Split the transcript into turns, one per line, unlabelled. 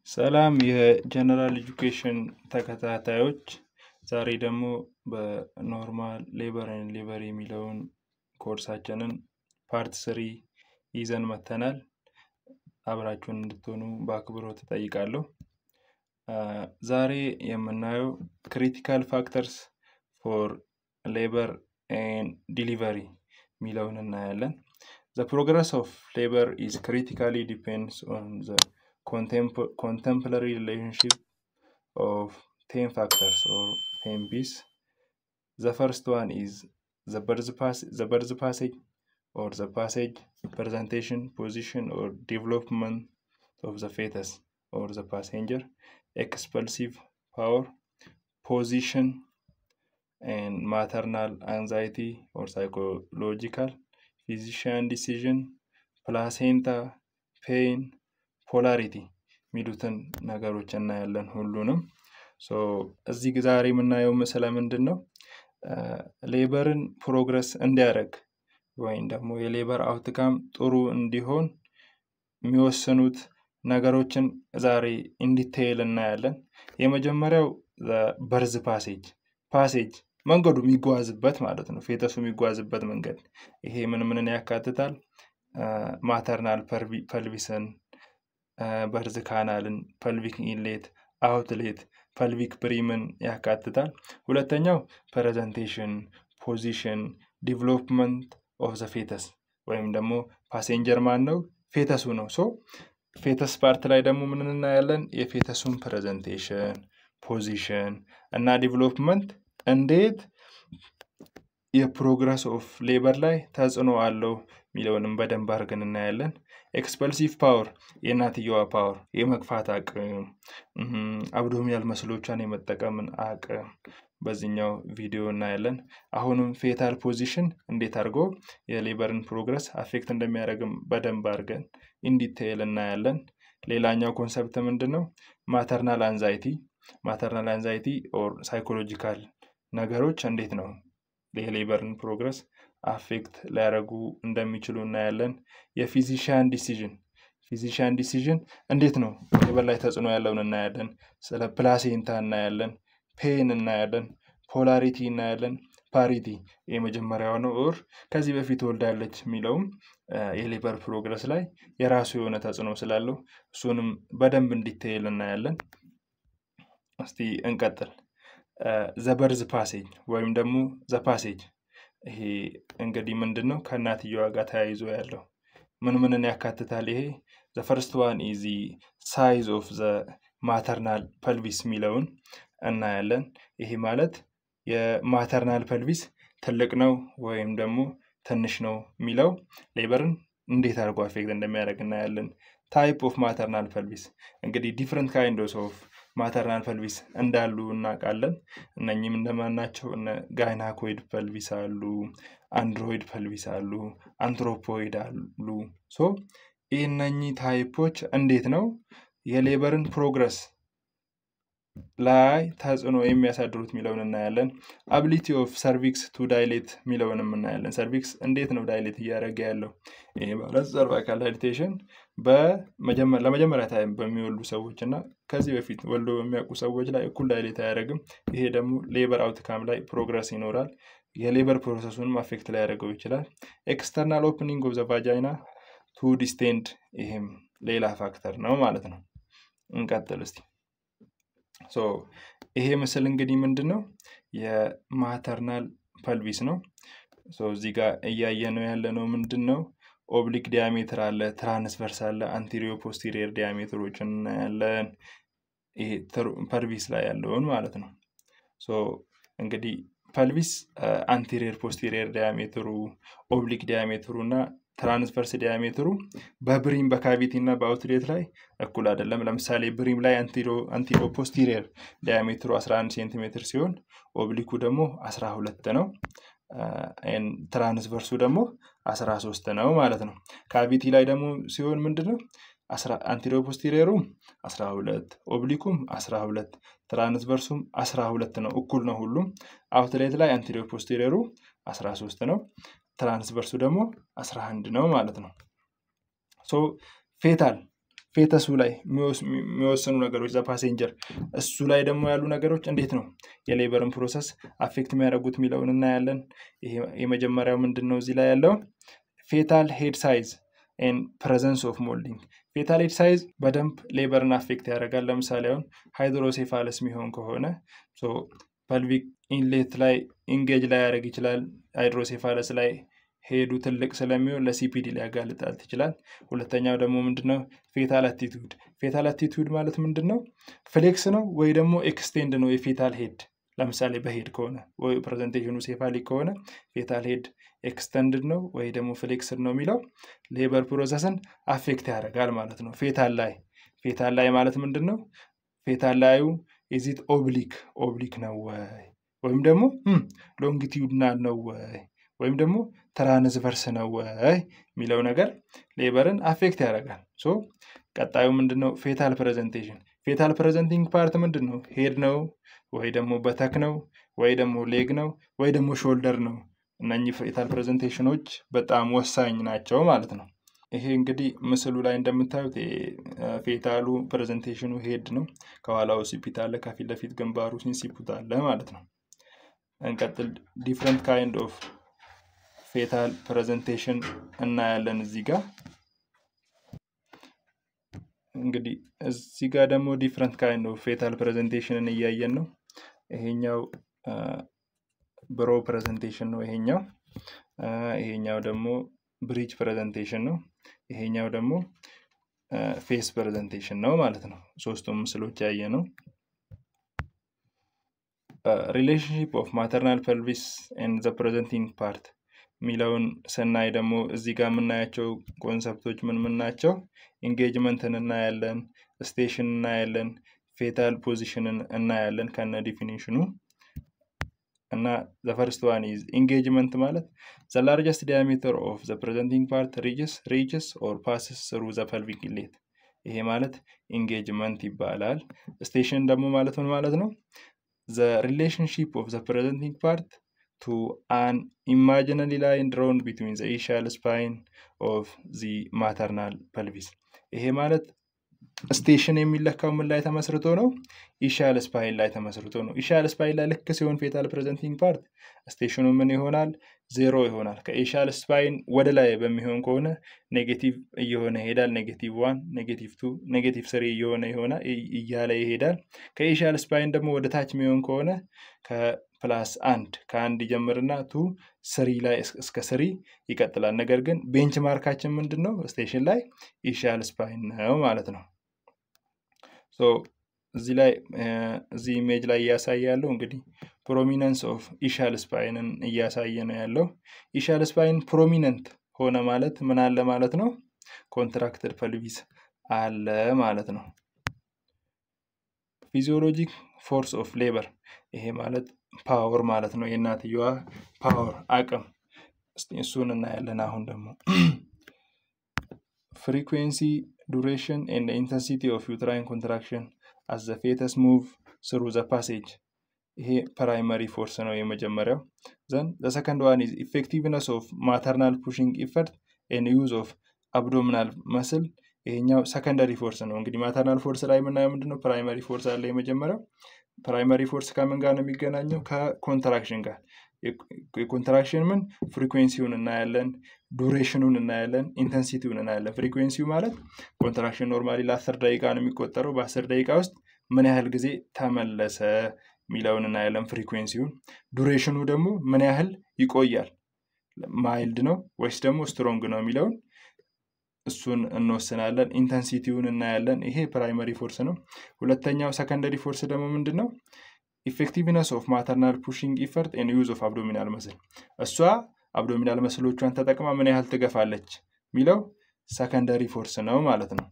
ሰላም የጀነራል ኤጁኬሽን ተከታታዮች ዛሬ ደግሞ በኖርማል ሌበር ኤንድ ሊቨር የሚለውን ኮርሳችንን ፓርት 3 ይዘን መተናል። አብራችሁን እንድትሆኑ በአክብሮት እጠይቃለሁ። ዛሬ የምናየው ክሪቲካል ፋክተርስ ፎር ሌበር ኤንድ ዲሊቨሪ የሚለውን እናያለን። The progress of labor is critically depends on the contemporary relationship of 10 factors or 10 P's. The first one is the birth passage or the passage, presentation, position or development of the fetus or the passenger, expulsive power, position and maternal anxiety or psychological, physician decision, placenta, pain, ፖላሪቲ ሚሉትን ነገሮች እናያለን ሁሉንም። እዚህ ዛሬ የምናየው ምስለ ምንድነው? ሌበርን ፕሮግረስ እንዲያደርግ ወይም ደግሞ የሌበር አውትካም ጥሩ እንዲሆን የሚወስኑት ነገሮችን ዛሬ ኢንዲቴይል እናያለን። የመጀመሪያው በርዝ ፓሴጅ መንገዱ የሚጓዝበት ማለት ነው። ፌተሱ የሚጓዝበት መንገድ ይሄ ምንን ያካትታል? ማተርናል ፐልቪስን፣ በርዝ ካናልን፣ ፐልቪክ ኢንሌት፣ አውትሌት፣ ፐልቪክ ፕሪምን ያካትታል። ሁለተኛው ፕሬዘንቴሽን፣ ፖዚሽን፣ ዲቨሎፕመንት ኦፍ ዘ ፌተስ ወይም ደግሞ ፓሴንጀር ማን ነው? ፌተሱ ነው። ፌተስ ፓርት ላይ ደግሞ ምን እናያለን? የፌተሱን ፕሬዘንቴሽን፣ ፖዚሽን እና ዲቨሎፕመንት እንዴት የፕሮግረስ ኦፍ ሌበር ላይ ተጽዕኖ አለው የሚለውንም በደንብ አድርገን እናያለን። ኤክስፐልሲቭ ፓወር የእናትየዋ ፓወር የመግፋት አቅም፣ አብዶሚናል መስሎቿን የመጠቀምን አቅም በዚህኛው ቪዲዮ እናያለን። አሁንም ፌታል ፖዚሽን እንዴት አድርጎ የሌበርን ፕሮግረስ አፌክት እንደሚያደርግም በደንብ አድርገን ኢንዲቴይል እናያለን። ሌላኛው ኮንሰፕት ምንድነው? ማተርናል አንዛይቲ ኦር ሳይኮሎጂካል ነገሮች እንዴት ነው የሌበርን ፕሮግረስ አፌክት ሊያደርጉ እንደሚችሉ እናያለን። የፊዚሺያን ዲሲዥን እንዴት ነው ሌበር ላይ ተጽዕኖ ያለውን እናያለን። ስለ ፕላሴንታ እናያለን፣ ፔን እናያለን፣ ፖላሪቲ እናያለን፣ ፓሪቲ የመጀመሪያው ነው ኦር ከዚህ በፊት ወልዳለች የሚለውም የሌበር ፕሮግረስ ላይ የራሱ የሆነ ተጽዕኖ ስላለው እሱንም በደንብ እንዲቴይል እናያለን። እስቲ እንቀጥል። ዘበርዝ ፓሴጅ ወይም ደግሞ ዘፓሴጅ ይሄ እንግዲህ ምንድነው? ከእናትየዋ ጋር ተያይዞ ያለው ምንን ያካትታል? ይሄ the first one is the size of the maternal pelvis የሚለውን እናያለን። ይሄ ማለት የማተርናል ፐልቪስ ትልቅ ነው ወይም ደግሞ ትንሽ ነው የሚለው ሌበርን እንዴት አድርጎ አፌክት እንደሚያደርግ እናያለን። ታይፕ ኦፍ ማተርናል ፐልቪስ እንግዲህ ዲፍረንት ካይንድስ ኦፍ ማተርናል ፐልቪስ እንዳሉ እናውቃለን። እነኚህም እንደማናቸው ጋይናኮይድ ፐልቪስ አሉ፣ አንድሮይድ ፐልቪስ አሉ፣ አንትሮፖይድ አሉ። እነኚህ ታይፖች እንዴት ነው የሌበርን ፕሮግረስ ላይ ተጽዕኖ የሚያሳድሩት የሚለውን እናያለን። አቢሊቲ ኦፍ ሰርቪክስ ቱ ዳይሌት የሚለውንም እናያለን። ሰርቪክስ እንዴት ነው ዳይሌት እያደረገ ያለው? ይሄ ማለት ሰርቫይካል ዳይሌቴሽን ለመጀመሪያ ታይም በሚወልዱ ሰዎች እና ከዚህ በፊት ወልዶ በሚያውቁ ሰዎች ላይ እኩል ዳይሌት አያደርግም። ይሄ ደግሞ ሌበር አውትካም ላይ ፕሮግረስ ይኖራል። የሌበር ፕሮሰሱንም አፌክት ላይ ያደርገው ይችላል። ኤክስተርናል ኦፕኒንግ ኦፍ ዘ ቫጃይና ቱ ዲስቴንድ ይሄም ሌላ ፋክተር ነው ማለት ነው። እንቀጥል እስቲ። ይሄ ምስል እንግዲህ ምንድነው? የማተርናል ፐልቪስ ነው። እዚህ ጋር እያየነው ያለነው ምንድነው? ኦብሊክ ዲያሜትር አለ፣ ትራንስቨርስ አለ፣ አንቴሪዮ ፖስቴሪየር ዲያሜትሮችን እናያለን። ይሄ ፐልቪስ ላይ ያለውን ማለት ነው። እንግዲህ ፐልቪስ አንቴሪየር ፖስቴሪየር ዲያሜትሩ፣ ኦብሊክ ዲያሜትሩ እና ትራንስቨርስ ዲያሜትሩ በብሪም በካቪቲ እና በአውትሌት ላይ እኩል አይደለም። ለምሳሌ ብሪም ላይ አንቴሪዮ ፖስቴሪየር ዲያሜትሩ 11 ሴንቲሜትር ሲሆን ኦብሊኩ ደግሞ 12 ነው። ትራንስቨርሱ ደግሞ 13 ነው ማለት ነው። ካቪቲ ላይ ደግሞ ሲሆን ምንድነው? አንቴሪዮ ፖስቴሪየሩ 12፣ ኦብሊኩም 12፣ ትራንስቨርሱም 12 ነው። እኩል ነው ሁሉም። አውትሌት ላይ አንቴሪዮ ፖስቴሪየሩ 13 ነው፣ ትራንስቨርሱ ደግሞ 11 ነው ማለት ነው። ፌታል ፌተሱ ላይ የሚወሰኑ ነገሮች ዘ ፓሴንጀር እሱ ላይ ደግሞ ያሉ ነገሮች እንዴት ነው የሌበርን ፕሮሰስ አፌክት የሚያደርጉት የሚለውን እናያለን። የመጀመሪያው ምንድነው እዚህ ላይ ያለው ፌታል ሄድ ሳይዝ ኤንድ ፕሬዘንስ ኦፍ ሞልዲንግ። ፌታል ሄድ ሳይዝ በደንብ ሌበርን አፌክት ያደርጋል። ለምሳሌ አሁን ሃይድሮሴፋለስ የሚሆን ከሆነ ፐልቪክ ኢንሌት ላይ ኢንጌጅ ላይ ያደርግ ይችላል። ሃይድሮሴፋለስ ላይ ሄዱ ትልቅ ስለሚሆን ለሲፒዲ ሊያጋልጣል ይችላል። ሁለተኛው ደግሞ ምንድነው ፌታል አቲቲዩድ። ፌታል አቲቲዩድ ማለት ምንድነው ፍሌክስ ነው ወይ ደግሞ ኤክስቴንድ ነው የፌታል ሄድ። ለምሳሌ በሄድ ከሆነ ወይ ፕሬዘንቴሽኑ ሴፋሊክ ከሆነ ፌታል ሄድ ኤክስተንድድ ነው ወይ ደግሞ ፍሌክስድ ነው የሚለው ሌበር ፕሮሰስን አፌክት ያደርጋል ማለት ነው። ፌታል ላይ ማለት ምንድነው ፌታል ላዩ ኢዚት ኦብሊክ ነው ወይም ደግሞ ሎንጊቲዩድናል ነው ወይም ደግሞ ትራንስቨርስ ነው የሚለው ነገር ሌበርን አፌክት ያደርጋል። ቀጣዩ ምንድነው ፌታል ፕሬዘንቴሽን። ፌታል ፕሬዘንቲንግ ፓርት ምንድነው ሄድ ነው ወይ ደግሞ በተክ ነው ወይ ደግሞ ሌግ ነው ወይ ደግሞ ሾልደር ነው። እነኚህ ፌታል ፕሬዘንቴሽኖች በጣም ወሳኝ ናቸው ማለት ነው። ይሄ እንግዲህ ምስሉ ላይ እንደምታዩት ፌታሉ ፕሬዘንቴሽኑ ሄድ ነው። ከኋላው ሲፒት አለ፣ ከፊት ለፊት ግንባሩ ሲንሲፑት አለ ማለት ነው። እንቀጥል። ዲፍረንት ካይንድ ኦፍ ፌታል ፕሬዘንቴሽን እናያለን እዚህ ጋር። እንግዲህ እዚህ ጋር ደግሞ ዲፍረንት ካይንድ ኦፍ ፌታል ፕሬዘንቴሽንን እያየን ነው። ይሄኛው ብሮ ፕሬዘንቴሽን ነው። ይሄኛው ደግሞ ብሪጅ ፕሬዘንቴሽን ነው። ይሄኛው ደግሞ ፌስ ፕሬዘንቴሽን ነው ማለት ነው። ሶስቱም ምስሎች ያየ ነው። ሪሌሽንሺፕ ኦፍ ማተርናል ፐልቪስ ኤንድ ዘ ፕሬዘንቲንግ ፓርት ሚለውን ስናይ ደግሞ እዚህ ጋር የምናያቸው ኮንሰፕቶች ምን ናቸው? ኢንጌጅመንትን እናያለን፣ ስቴሽን እናያለን፣ ፌታል ፖዚሽንን እናያለን ከነ ዲፊኒሽኑ እና the first one is engagement ማለት the largest diameter of the presenting part reaches or passes through the pelvic inlet። ይሄ ማለት engagement ይባላል። station ደግሞ ማለት ምን ማለት ነው? the relationship of the presenting part to an imaginary line drawn between the ischial spine of the maternal pelvis። ይሄ ማለት ስቴሽን የሚለካው ምን ላይ ተመስርቶ ነው? ኢሻል ስፓይን ላይ ተመስርቶ ነው። ኢሻል ስፓይን ላይ ልክ ሲሆን ፌታል ፕሬዘንቲንግ ፓርት ስቴሽኑ ምን ይሆናል? 0 ይሆናል። ከኢሻል ስፓይን ወደ ላይ በሚሆን ከሆነ ኔጌቲቭ እየሆነ ይሄዳል። -1 -2 -3 እያለ ይሄዳል። ከኢሻል ስፓይን ደግሞ ወደ ታች የሚሆን ከሆነ ከ+1 ከ1 ይጀምርና 3 ላይ እስከ 3 ይቀጥላል። ነገር ግን ቤንች ማርካችን ምንድነው? ስቴሽን ላይ ኢሻል ስፓይን ነው ማለት ነው። እዚህ ላይ እዚህ ኢሜጅ ላይ ያሳያለው እንግዲህ ፕሮሚነንስ ኦፍ ኢሻል ስፓይንን እያሳየ ነው ያለው። ኢሻል ስፓይን ፕሮሚነንት ሆነ ማለት ምን አለ ማለት ነው? ኮንትራክትድ ፐልቪስ አለ ማለት ነው። ፊዚዮሎጂክ ፎርስ ኦፍ ሌበር ይሄ ማለት ፓወር ማለት ነው። የእናትየዋ ፓወር አቅም እሱን እናያለን። አሁን ደግሞ frequency, duration and the intensity of uterine contraction as the fetus move through the passage። ይሄ primary force ነው የመጀመሪያው። then the second one is effectiveness of maternal pushing effort and use of abdominal muscle። ይሄኛው secondary force ነው። እንግዲህ maternal force ላይ የምናየው ምንድነው? primary force አለ የመጀመሪያው። primary force ከምን ጋር ነው የሚገናኘው? ከኮንትራክሽን ጋር። የኮንትራክሽን ምን ፍሪኩዌንሲውን እናያለን፣ ዱሬሽኑን እናያለን፣ ኢንተንሲቲውን እናያለን። ፍሪኩዌንሲው ማለት ኮንትራክሽን ኖርማሊ ለ10 ደቂቃ ነው የሚቆጠረው። በ10 ደቂቃ ውስጥ ምን ያህል ጊዜ ተመለሰ ሚለውን እናያለን ፍሪኩዌንሲውን። ዱሬሽኑ ደግሞ ምን ያህል ይቆያል፣ ማይልድ ነው ወይስ ደግሞ ስትሮንግ ነው ሚለውን እሱን እንወስናለን። ኢንተንሲቲውን እናያለን። ይሄ ፕራይመሪ ፎርስ ነው። ሁለተኛው ሰከንደሪ ፎርስ ደግሞ ምንድነው? effectiveness of maternal pushing effort and use of abdominal muscle። እሷ አብዶሚናል መስሎቿን ተጠቅማ ምን ያህል ትገፋለች ሚለው ሰከንደሪ ፎርስ ነው ማለት ነው።